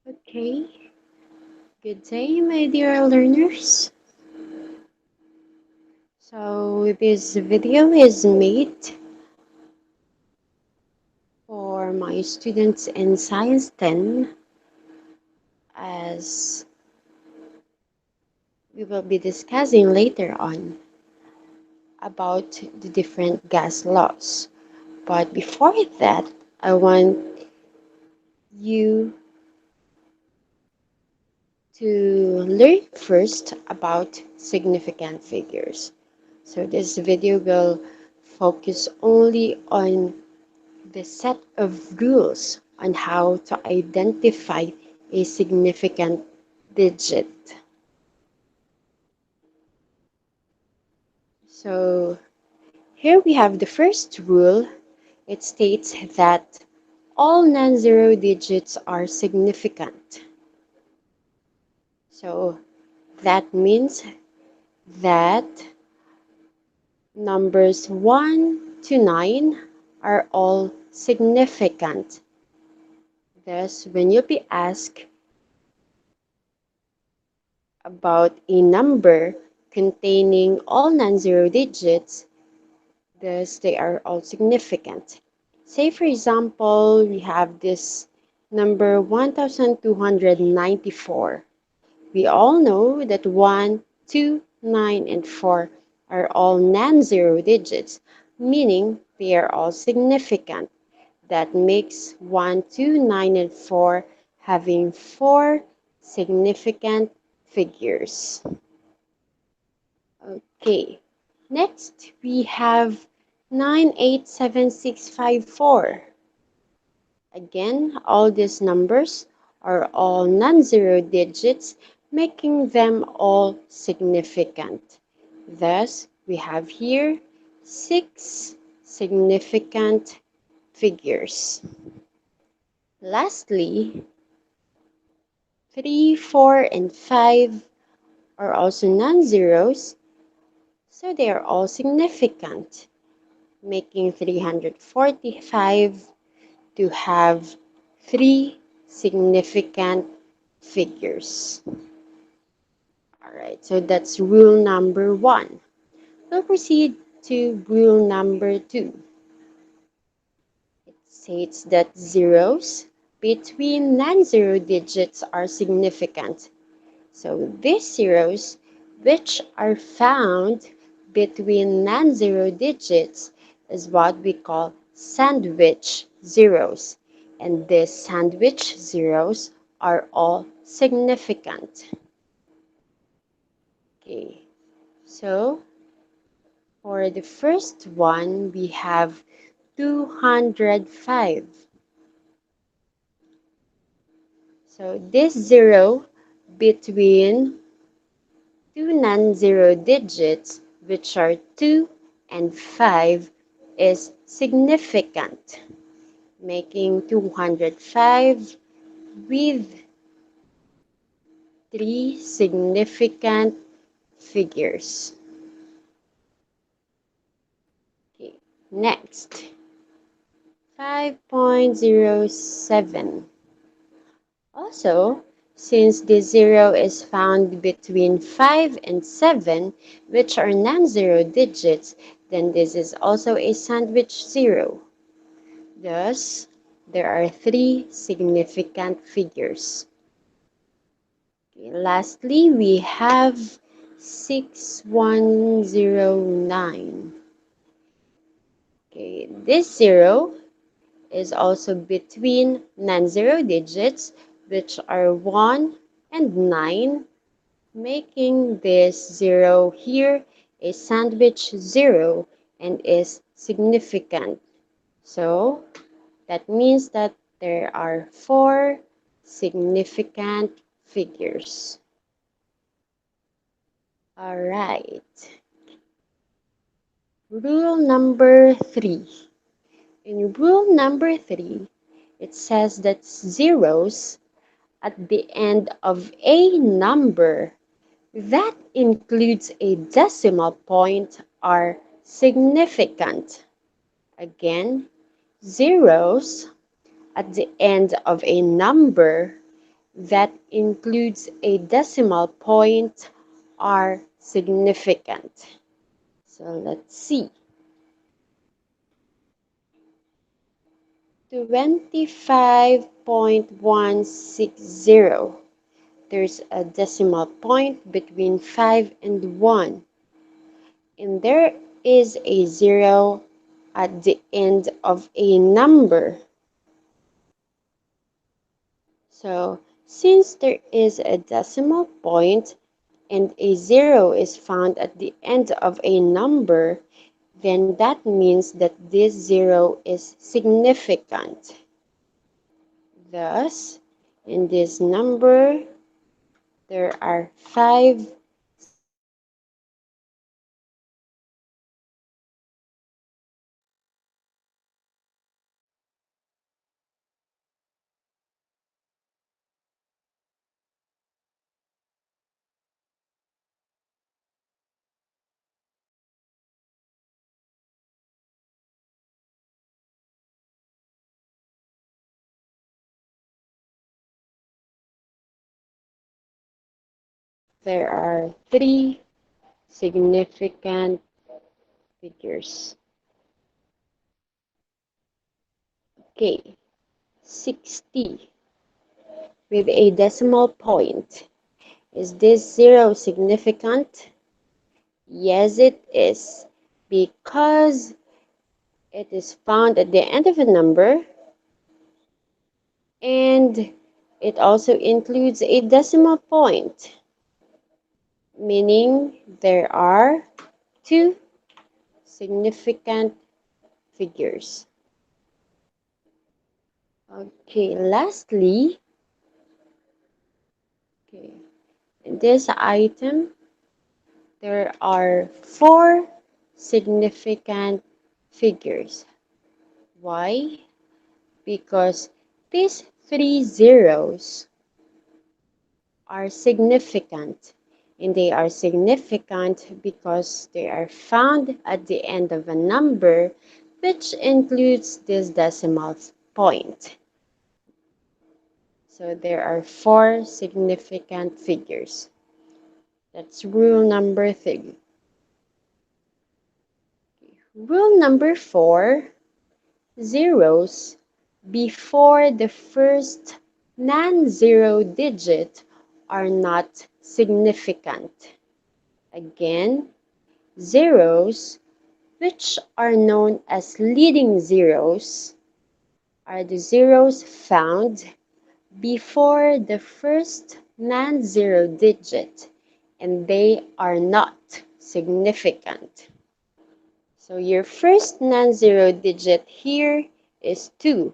Okay, good day, my dear learners. So, this video is made for my students in Science 10 as we will be discussing later on about the different gas laws. But before that, I want you to learn first about significant figures. So, this video will focus only on the set of rules on how to identify a significant digit. So here we have the first rule. It states that all non-zero digits are significant. So that means that numbers 1 to 9 are all significant. Thus, when you be asked about a number containing all non-zero digits, thus they are all significant. Say for example, we have this number 1294. We all know that 1, 2, 9, and 4 are all non-zero digits, meaning they are all significant. That makes 1, 2, 9, and 4 having 4 significant figures. Okay, next we have 987654. Again, all these numbers are all non-zero digits, making them all significant. Thus, we have here 6 significant figures. Lastly, 3, 4, and 5 are also non-zeros, so they are all significant, making 345 to have 3 significant figures. Alright, so that's rule number 1. We'll proceed to rule number 2. It states that zeros between non-zero digits are significant. So these zeros, which are found between non-zero digits, is what we call sandwich zeros. And these sandwich zeros are all significant. Okay, so for the first one, we have 205. So this zero between two non-zero digits, which are 2 and 5, is significant, making 205 with 3 significant figures. Okay. Next, 5.07. Also, since the zero is found between 5 and 7, which are non-zero digits, then this is also a sandwich zero. Thus, there are 3 significant figures. Okay, lastly, we have 6109. Okay, this zero is also between non-zero digits, which are 1 and 9, making this zero here a sandwich zero and is significant. So that means that there are 4 significant figures. All right. Rule number 3. In rule number 3, it says that zeros at the end of a number that includes a decimal point are significant. Again, zeros at the end of a number that includes a decimal point are significant. So let's see. 25.160. There's a decimal point between 5 and 1, and there is a 0 at the end of a number. So, since there is a decimal point and a 0 is found at the end of a number, then that means that this 0 is significant. Thus, in this number, there are 5 significant there are 3 significant figures. Okay, 60 with a decimal point. Is this 0 significant? Yes, it is, because it is found at the end of a number, and it also includes a decimal point, meaning there are 2 significant figures. Okay, lastly, okay, in this item, there are 4 significant figures. Why? Because these 3 zeros are significant, and they are significant because they are found at the end of a number, which includes this decimal point. So there are 4 significant figures. That's rule number 3. Rule number 4, zeros before the first non-zero digit are not significant. Again, zeros, which are known as leading zeros, are the zeros found before the first non-zero digit, and they are not significant. So your first non-zero digit here is 2,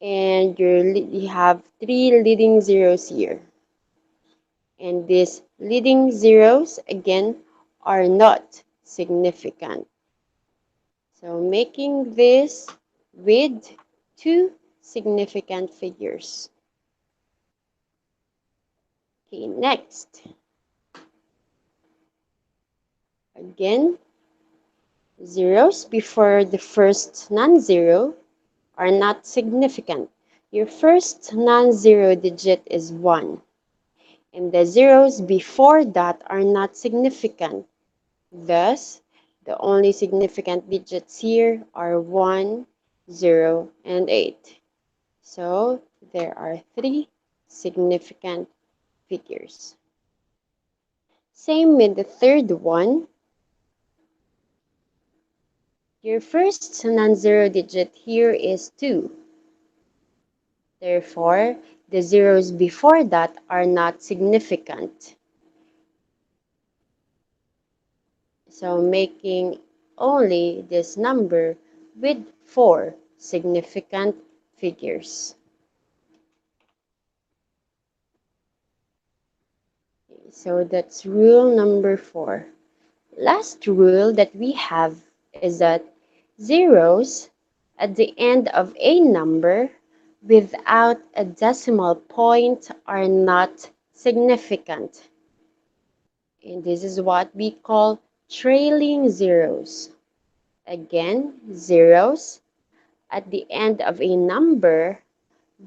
and you have 3 leading zeros here. And these leading zeros, again, are not significant. So making this with 2 significant figures. Okay, next. Again, zeros before the first non-zero are not significant. Your first non-zero digit is 1, and the zeros before that are not significant. Thus, the only significant digits here are 1, 0, and 8. So, there are 3 significant figures. Same with the third one. Your first non-zero digit here is 2. Therefore, the zeros before that are not significant. So making only this number with 4 significant figures. So that's rule number 4. Last rule that we have is that zeros at the end of a number without a decimal point are not significant. And this is what we call trailing zeros. Again, zeros at the end of a number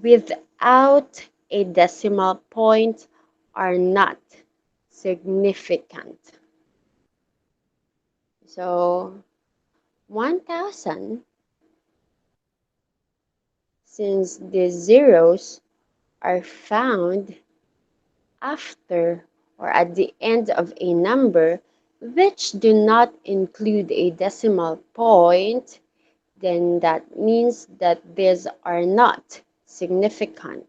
without a decimal point are not significant. So 1000, since the zeros are found after or at the end of a number which do not include a decimal point, then that means that these are not significant,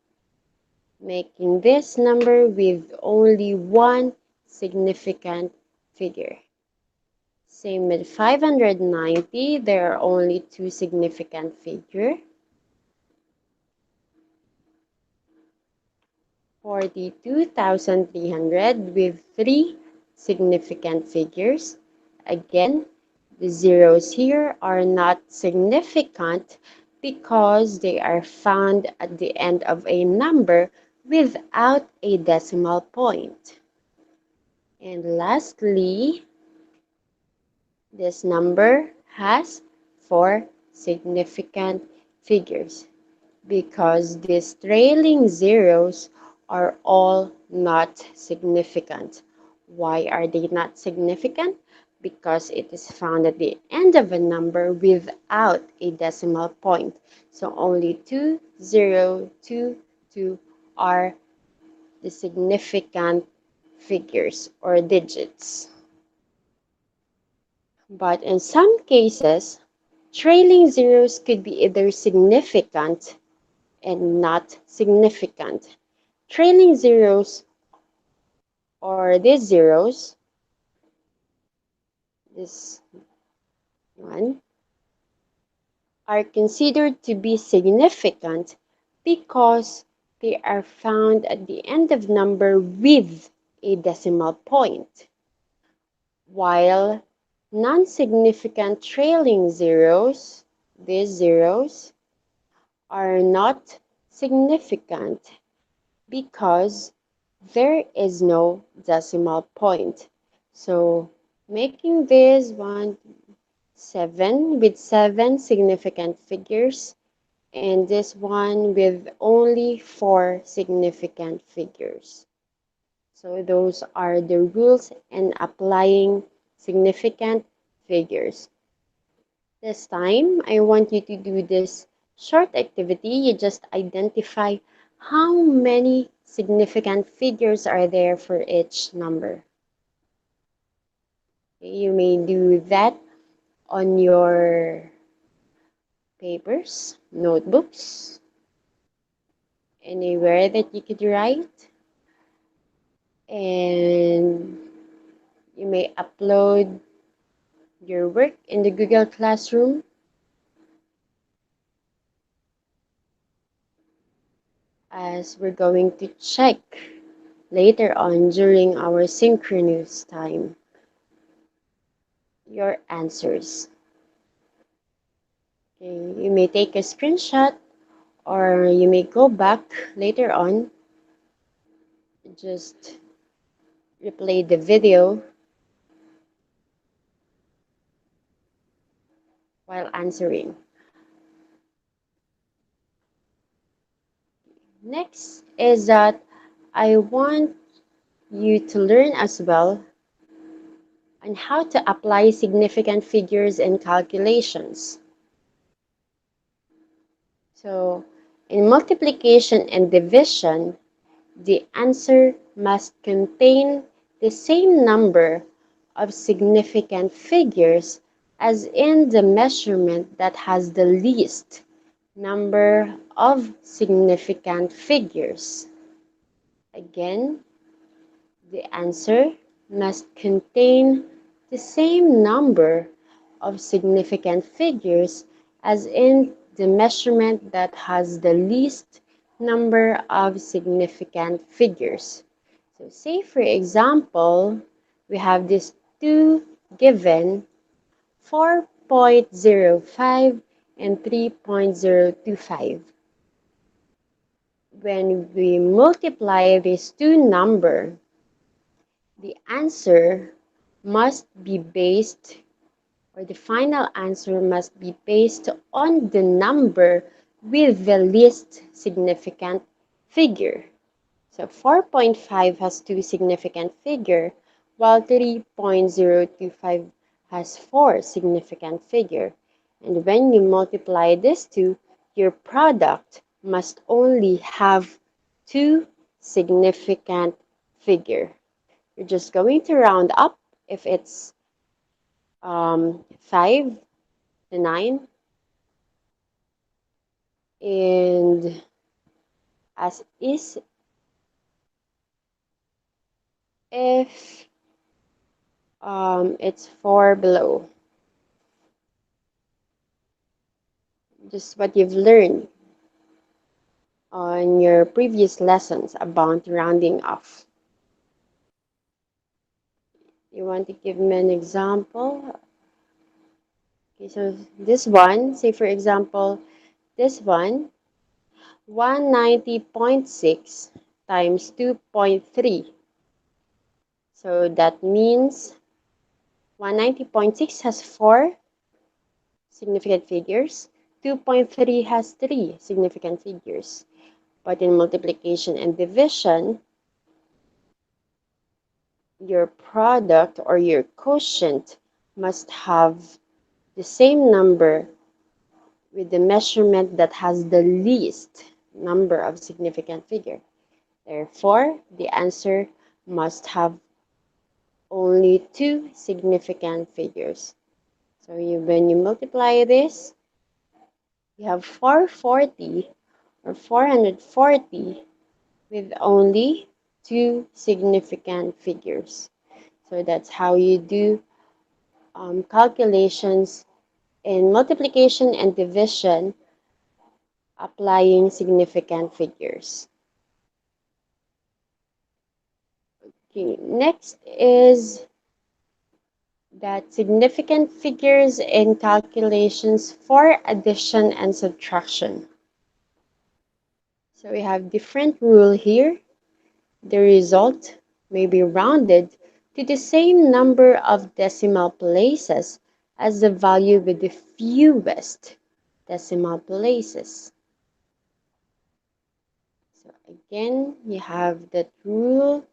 making this number with only one significant figure. Same with 590, there are only two significant figures. 42,300 with three significant figures. Again, the zeros here are not significant because they are found at the end of a number without a decimal point. And lastly, this number has four significant figures, because these trailing zeros are all not significant. Why are they not significant? Because it is found at the end of a number without a decimal point. So only 2022 are the significant figures or digits. But in some cases, trailing zeros could be either significant and not significant. Trailing zeros, or these zeros, this one, are considered to be significant because they are found at the end of number with a decimal point, while non-significant trailing zeros, these zeros, are not significant because there is no decimal point. So making this one 7 with 7 significant figures, and this one with only 4 significant figures. So those are the rules in applying significant figures. This time, I want you to do this short activity. You just identify how many significant figures are there for each number. You may do that on your papers, notebooks, anywhere that you could write. And you may upload your work in the Google Classroom, as we're going to check later on during our synchronous time your answers. Okay, you may take a screenshot or you may go back later on, just replay the video while answering. Next is that I want you to learn as well on how to apply significant figures in calculations. So, in multiplication and division, the answer must contain the same number of significant figures as in the measurement that has the least number of significant figures. Again, the answer must contain the same number of significant figures as in the measurement that has the least number of significant figures. So say for example, we have these two given, 4.05 and 3.025. When we multiply these two numbers, the answer must be based, or the final answer must be based on the number with the least significant figure. So 4.5 has two significant figure, while 3.025 has four significant figure. And when you multiply these two, your product must only have two significant figure. You're just going to round up if it's 5 to 9, and as is if it's 4 below. Just what you've learned on your previous lessons about rounding off. You want to give me an example? Okay, so this one, say for example, this one, 190.6 times 2.3. So that means 190.6 has four significant figures. 2.3 has three significant figures. But in multiplication and division, your product or your quotient must have the same number with the measurement that has the least number of significant figure. Therefore, the answer must have only two significant figures. So when you multiply this, you have 440 or 440 with only two significant figures. So that's how you do calculations in multiplication and division applying significant figures. Okay, next is that significant figures in calculations for addition and subtraction. So we have different rule here. The result may be rounded to the same number of decimal places as the value with the fewest decimal places. So again, you have that rule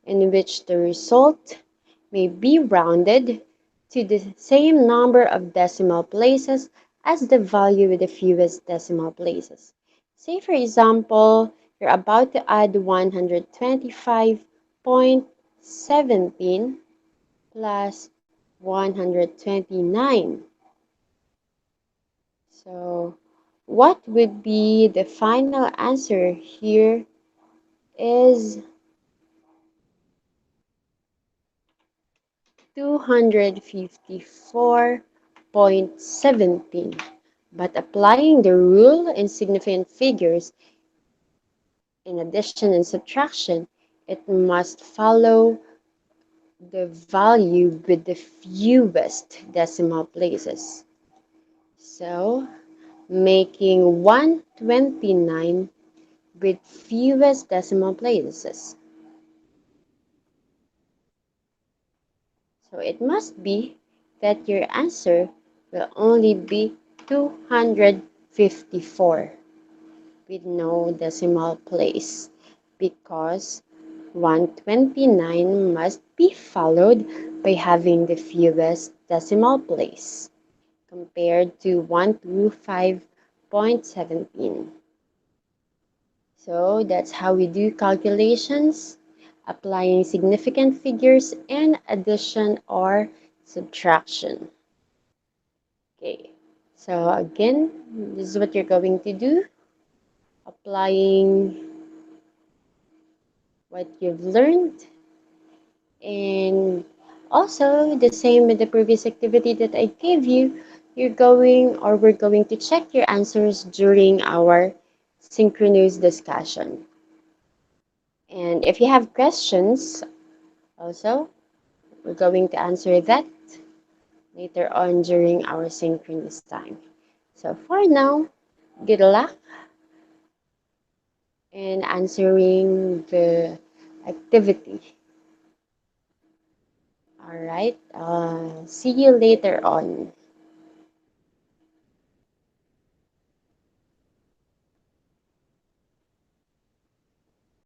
in which the result may be rounded to the same number of decimal places as the value with the fewest decimal places. Say, for example, you're about to add 125.17 plus 129. So, what would be the final answer here is 254.17. But applying the rule in significant figures in addition and subtraction, it must follow the value with the fewest decimal places. So, making 129 with fewest decimal places. So it must be that your answer will only be 254 with no decimal place because 129 must be followed by having the fewest decimal place compared to 125.17. So that's how we do calculations, applying significant figures in addition or subtraction. Okay, so again, this is what you're going to do, applying what you've learned, and also the same with the previous activity that I gave you. We're going to check your answers during our synchronous discussion. And if you have questions, also, we're going to answer that later on during our synchronous time. So for now, good luck in answering the activity. All right, see you later on.